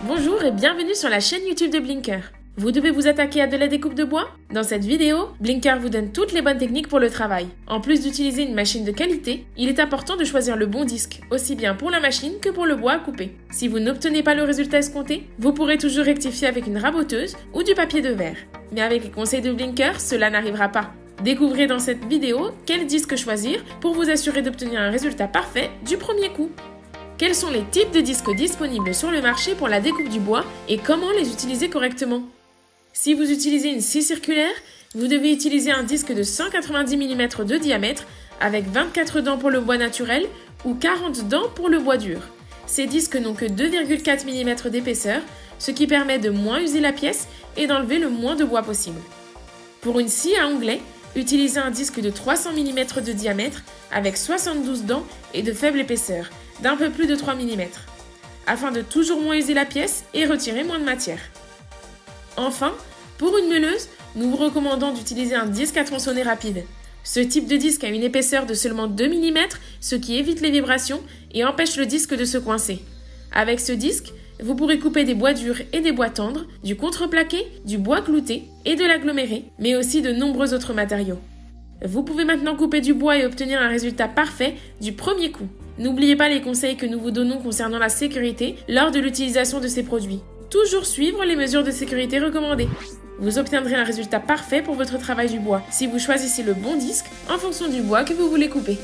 Bonjour et bienvenue sur la chaîne YouTube de Blinker. Vous devez vous attaquer à de la découpe de bois? Dans cette vidéo, Blinker vous donne toutes les bonnes techniques pour le travail. En plus d'utiliser une machine de qualité, il est important de choisir le bon disque, aussi bien pour la machine que pour le bois à couper. Si vous n'obtenez pas le résultat escompté, vous pourrez toujours rectifier avec une raboteuse ou du papier de verre. Mais avec les conseils de Blinker, cela n'arrivera pas. Découvrez dans cette vidéo quel disque choisir pour vous assurer d'obtenir un résultat parfait du premier coup. Quels sont les types de disques disponibles sur le marché pour la découpe du bois et comment les utiliser correctement? Si vous utilisez une scie circulaire, vous devez utiliser un disque de 190 mm de diamètre avec 24 dents pour le bois naturel ou 40 dents pour le bois dur. Ces disques n'ont que 2,4 mm d'épaisseur, ce qui permet de moins user la pièce et d'enlever le moins de bois possible. Pour une scie à onglet, utilisez un disque de 300 mm de diamètre avec 72 dents et de faible épaisseur, d'un peu plus de 3 mm, afin de toujours moins user la pièce et retirer moins de matière. Enfin, pour une meuleuse, nous vous recommandons d'utiliser un disque à tronçonner rapide. Ce type de disque a une épaisseur de seulement 2 mm, ce qui évite les vibrations et empêche le disque de se coincer. Avec ce disque, vous pourrez couper des bois durs et des bois tendres, du contreplaqué, du bois clouté et de l'aggloméré, mais aussi de nombreux autres matériaux. Vous pouvez maintenant couper du bois et obtenir un résultat parfait du premier coup. N'oubliez pas les conseils que nous vous donnons concernant la sécurité lors de l'utilisation de ces produits. Toujours suivre les mesures de sécurité recommandées. Vous obtiendrez un résultat parfait pour votre travail du bois si vous choisissez le bon disque en fonction du bois que vous voulez couper.